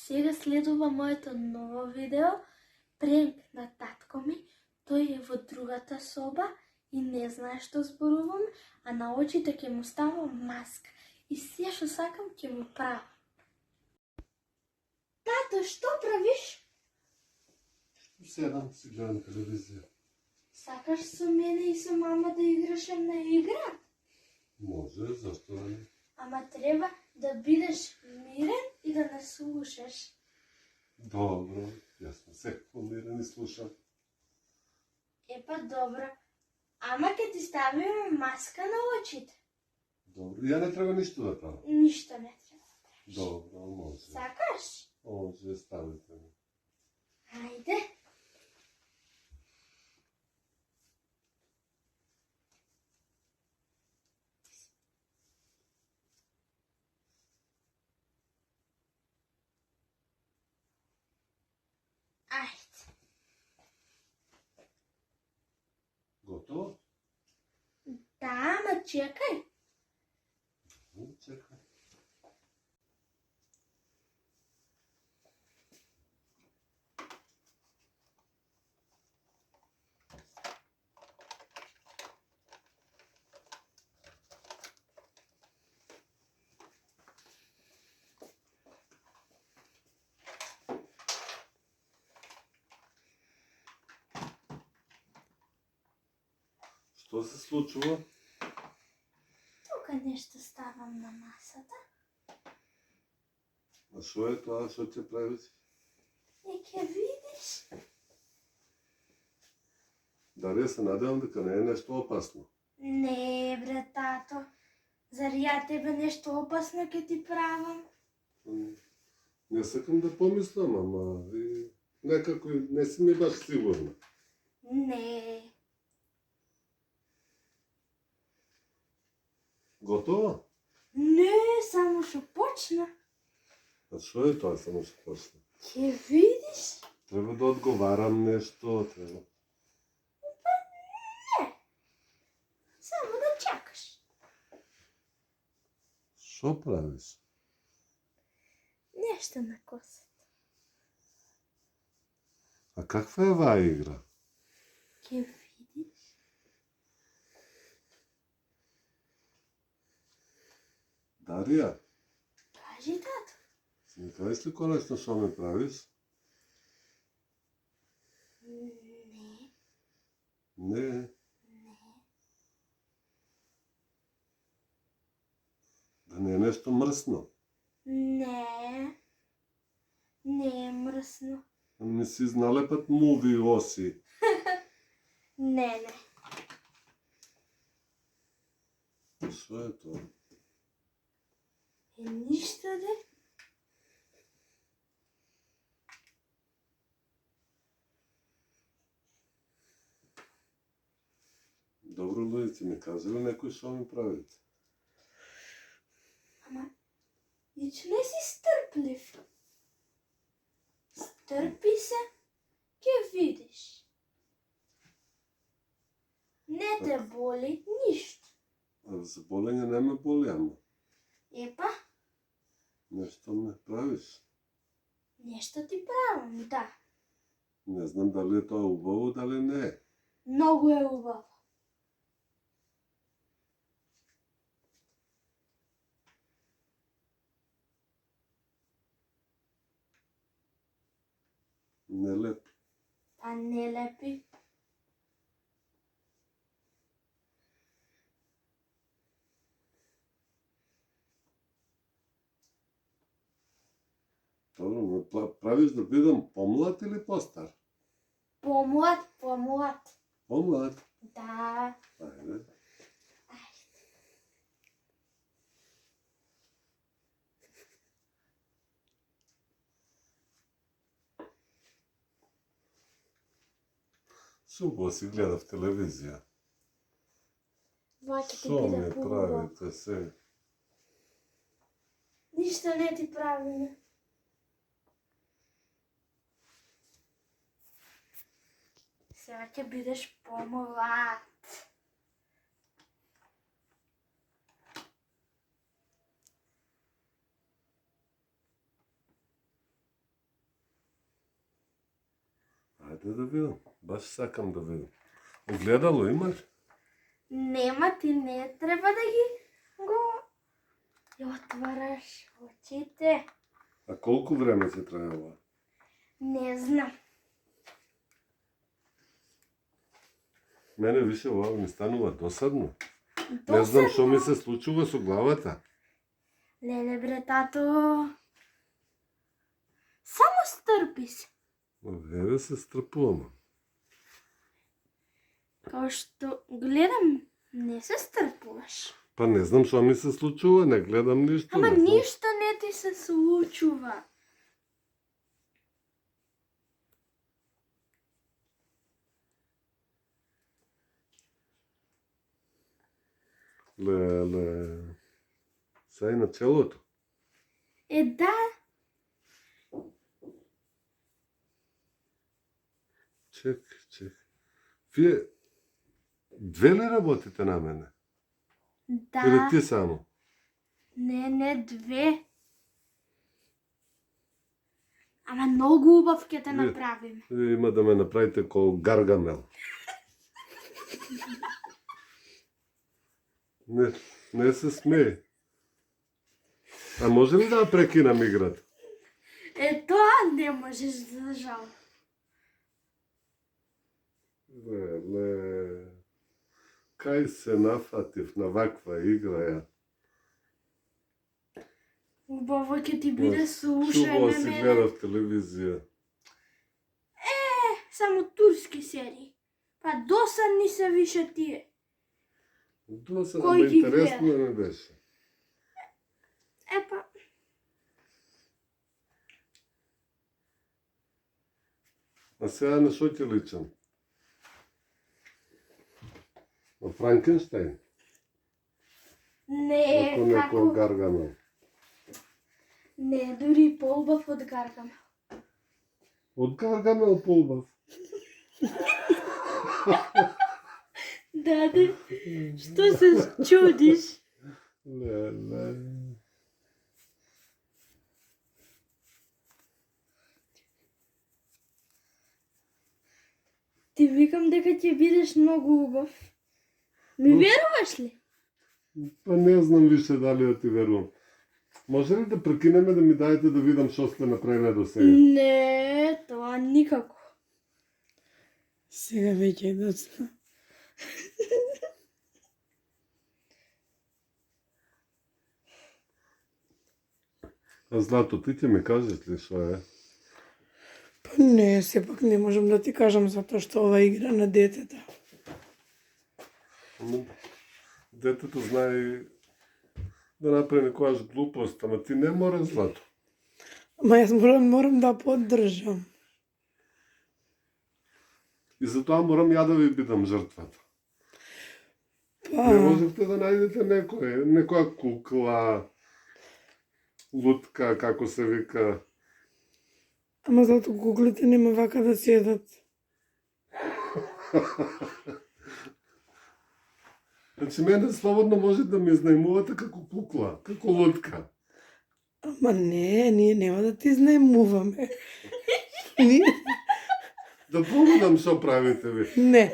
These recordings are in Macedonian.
Сега следува моето ново видео, пренк на татко ми. Тој е во другата соба и не знае што зборувам, а на очите ќе му ставам маска. И се што сакам ќе му правам. Тато, што правиш? Седам, си гледам телевизија. Сакаш со мене и со мама да играш една игра? Може, зашто не? Ама треба да бидеш мирен и да не слушаш. Добро, јас сум секако мирен и слушам. Епа добро. Ама ќе ти ставиме маска на очите. Добро, ја не треба ништо да правам. Ништо не треба да правиш. Добро, може. Сакаш? Може, ставите ми. Ајде. Ајде. Готово? Да, ама чекај. Чекај. Што се случува? Тука нешто ставам на масата. А шо е тоа што ќе правиш? И ќе видиш. Дали се надевам дека не е нешто опасно? Не, бре, тато. Зар ја тебе нешто опасно ќе ти правам? Не сакам да помислам, ама и некако не си ми баш сигурна. Не. Готово? Не, само што почна. А шо е тоа само што почна? Ќе видиш. Треба да одговарам нешто, треба. Не. Само да чакаш. Шо правиш? Нешто на косата. А каква е оваа игра? Ќе видиш. Дарија, Кажи, тато. си ми кажеш ли конечно шо ме правиш? Не. Не. Да не е нешто мрсно. Не. Не е мрсно. Не си зналепат муви оси. Не. Шо е тоа? Е ништо де. Добро, луѓе, ми кажали некој шо ми правите? Ама, ич не си стрплив. Стрпи се, ќе видиш. Не те боли ништо. А за болење не ме боли, ама Епа, нешто ме правиш. нешто ти правам, да. Не знам дали е тоа убаво, дали не е. Многу е убаво. Не лепи. Па не лепи. Добро, ме правиш да бидам помлад или постар? Помлад. Помлад. Да. Ајде. Субо си гледав телевизија. Ова ќе ти Шо биде ми поубаво. правите се? Ништо не ти правиме. Сега ќе бидеш помлад. Ајде да видам. Баш сакам да видам. Огледало имаш? Нема, ти не треба да ги го ја отвараш очите. А колку време ќе трае ова? Не знам. Мене више ова ми станува досадно. Не знам што ми се случува со главата. Леле бре, тато. Само стрпи се. Еве се стрпувам. Као што гледам, не се стрпуваш. Па не знам што ми се случува, не гледам ништо. Ама не знам. ништо не ти се случува. Леле. Сај на челото. Да. Чек. Вие две ли работите на мене? Или Да. ти само? Не, две. Ама многу убав ќе те Вие- направиме. Вие има да ме направите ко Гаргамел. Не се смее. А може ли да ја прекинам играта? Тоа не можеш, за жал. Леле. Кај се нафатив на ваква игра ја? Убаво ќе ти биде слушај Чубаво на си мене. гледав телевизија. Само турски серии. Па досадни се више тие. Досада Кој ме ги интересно не беше. Епа, А сега на шо ќе личам? На Франкенштейн? не, Ако некој како... Гаргамел? Не, дури поубав од Гаргамел. Од Гаргамел поубав. Даде, што се чудиш? Леле. Ти викам дека ќе бидеш многу убав. Ми Ну. веруваш ли? Па не знам више дали да ти верувам. Може ли да прекинеме да ми даете да видам што сте направиле до сега? Не, тоа никако. Сега веќе е доцна. А Злато, ти ќе ми кажеш ли што е? Па не, сепак не можам да ти кажам затоа што ова игра на детето. Ама, детето знае да направи некојаш глупост, ама ти не мора, Злато. Ама јас морам да поддржам. И затоа морам ја да ви бидам жртвата. Па, Не можевте да најдете некоја кукла, лутка, како се вика. ама зато куклите нема вака да си едат. Значи, мене слободно може да ми изнајмувате како кукла, како лутка. Ама не, ние нема да ти знаемуваме. Ние... Да погledам што правите ви. Не,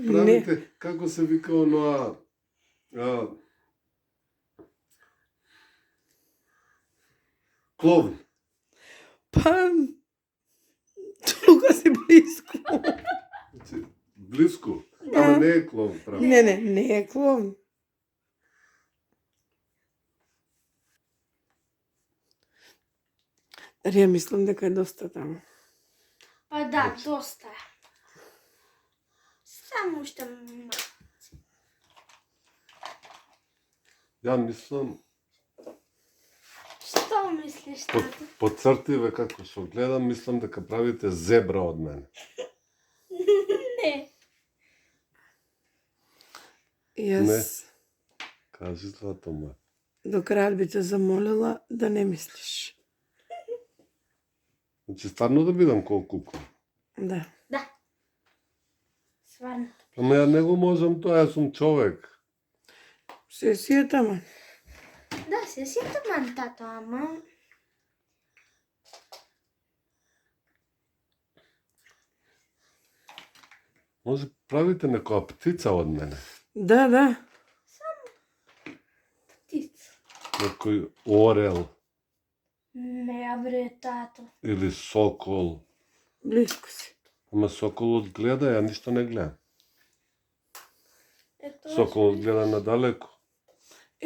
Правите, како се вика оноа... Клоун. па... Тука си близко. Значи, близко. Да. Ама не е клоун, прави. Не е клоун. Рија мислам дека е доста таму. Па да, доста. Само уште малку. Ја мислам, Што мислиш, тато? по цртиве како што гледам, мислам дека правите зебра од мене. Не. Јас Кажи, Злато ма. до крај би те замолила да не мислиш. Значи, стварно да бидам колку кукла. Да. Да. Сварно. Ама ја не го можам тоа, јас сум човек. Се си е тама. Да, се сетам, тато, ама... Може правите некоја птица од мене. Да, да. Птица. Некој орел Не, бре, тато. или сокол. Близко си. Ама соколот гледа, ја ништо не гледам. Ето, Соколот гледа надалеку.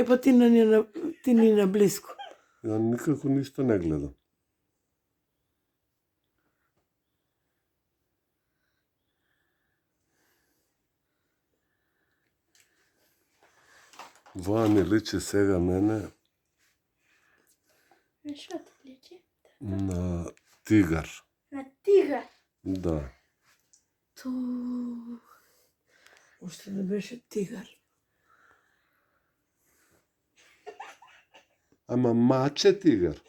Па ти ни на близко. Ја никако ништо не гледам. Ваа ми личи сега мене Нешто ти личи? на тигар. На тигар. Да. Ту. Уште да беше тигар. Ама маче тигар.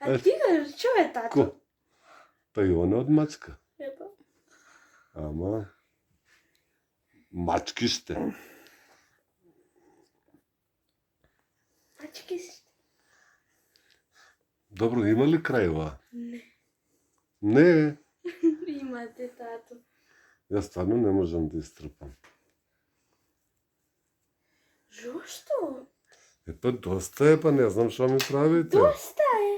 А тигар, што е тато? Ко? Па и он е од мачка. Епа. Ама мачки сте. Мачки си. Добро, има ли крај ова? Не. Не. Имате, тато. Јас стварно не можам да истрпам. Зошто? Па доста е, па не знам што ми правите. Доста е.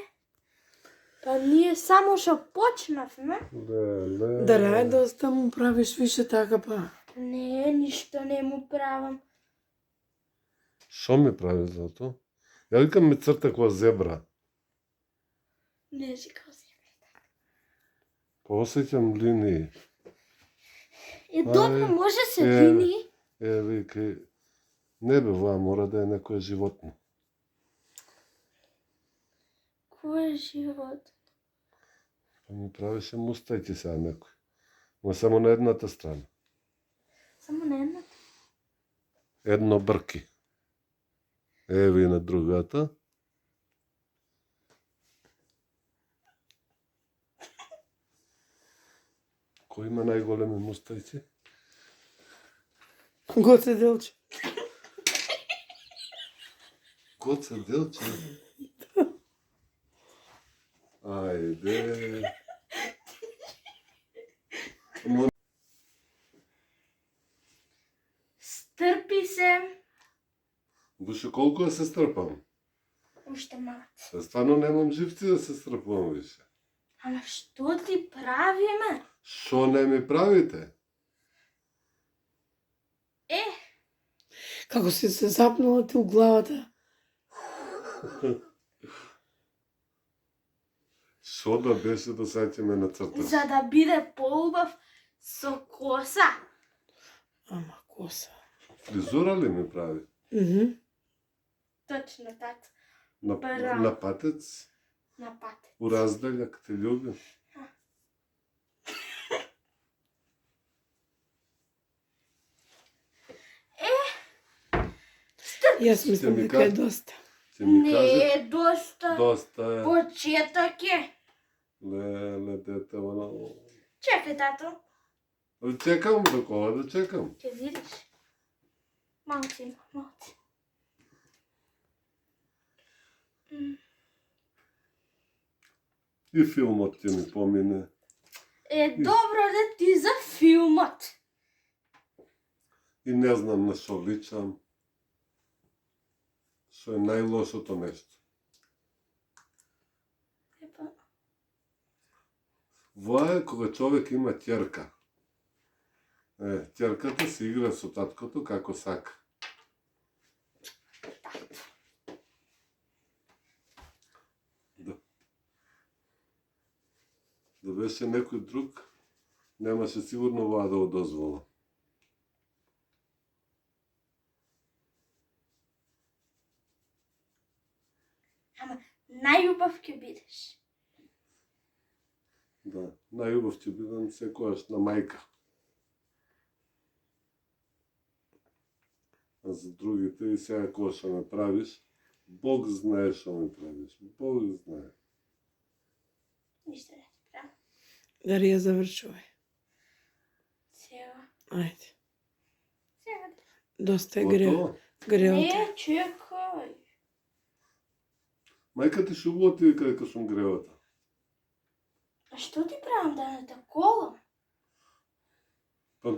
Па ние само што почнавме. Леле. Да рај доста му правиш више така па. Не, ништо не му правам. Што ми прави за тоа? Ја викам ми црта која зебра. Не си као си. Посеќам линии. Е, добро, може се е. линии. Вика, не бе, ваа мора да е некое животно. Кој е живот? Па ми правише мустајки сега некој. Но само на едната страна. Само на едната. Едно брки. Еви и на другата. Кој има најголеми мустајци? Гоце Делче. Гоце Делче. Ајде. Стрпи се. Буше колку да се стрпам? Уште малце. Се стварно немам живци да се стрпувам више. Ама што ти правиме? Шо не ми правите? Е, Како си се запнала ти у главата. Шо да беше да сега ќе ме нацрташ? за да биде поубав со коса. Ама коса. Фризура ли ми прави? Точно, тато. На, Браво. на патец? На пат. У разделјак те љубим. Јас мислам ми дека е кажи. доста. Ќе ми Не каже, е доста. доста е. Почеток е. Леле, дете, оно... Чекај, тато. Да чекам, до кога да чекам? Ќе видиш. Малци има, малци. И филмот ќе ми помине. Е, добро да ти за филмот. И не знам на шо личам. Шо е најлошото нешто. Епа, Воа е кога човек има ќерка. Ќерката си игра со таткото како сака. Да беше некој друг, немаше сигурно воа да го дозвола. ама најубав ќе бидеш. Да, најубав ќе бидам секојаш на мајка. А за другите и сега кога што ме правиш, Бог знае што ме правиш. Бог знае. Ништо не ти правам. Дари ја завршувај. Сега. Ајде. Сега. Доста е Готово? греота. Не, чекај. Мајка ти шо убаво ти вика дека сум гревата. А што ти правам да не те колам? Па,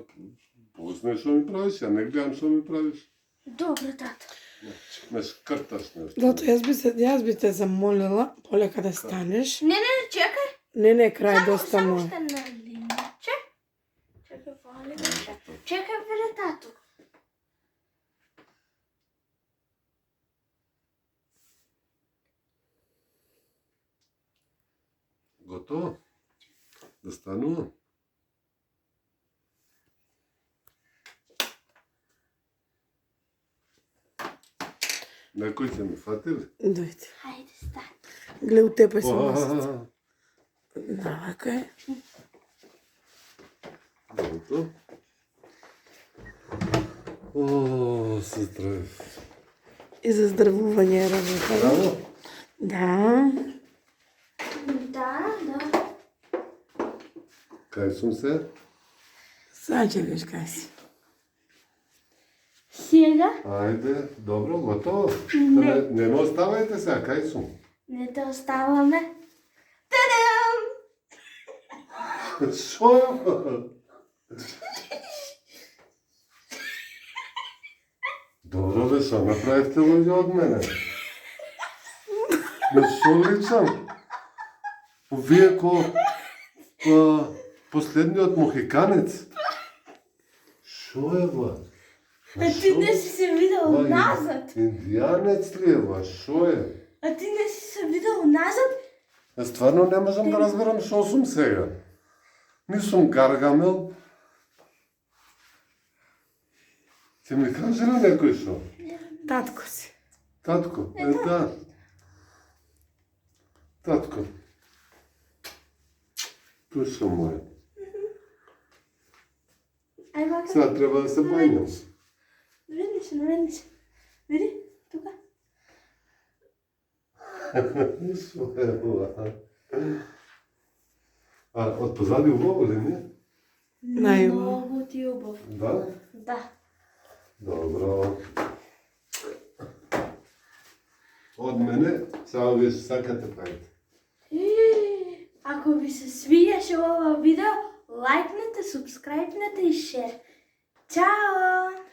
познаеш што ми правиш, ја не гледам што ми правиш. Добро, тато. Ме шкрташ нешто. Зато јас би те замолила полека да станеш. Не, чекај. Не, крај доста Само му. ще на линиче. Чекај, вали беше. Чекај, бре, тато. Готово? Да станувам? Некој ќе ме фати ли? Дојди. Хајде, стани. Гле, утепај се Оа, масата. Навака е. Добро. О, се здравив. И за здравување е работа. Браво. Да. Да. Кај сум се? Сега ќе видиш кај си. Сега Ајде, добро, готово. Не. Не ме оставајте сега, кај сум? не те оставаме. Та-дам! Шо е? Добро бе, шо направивте луѓе од мене? На шо личам? Вие ко последниот мохиканец? Шо е ба? А ти не си се видел назад. Индијанец ли е ба? Шо е? А ти не си се видел назад. Јас стварно не можам да разберам шо сум сега. Ни сум Гаргамел. Ќе ми каже ли некој шо? Татко си. Татко, да. Татко. Душа моја. Ај, бака. Сега треба да се бајнам. Наведни се. Види, тука. Шо е ова? А, од позади убаво ли не? Најубаво. Многу ти убав. Да? Да. Добро. Од мене, само вие што сакате правите. Ако ви се свиеше ова видео, лайкнете, субскрайбнете и шер. Чао!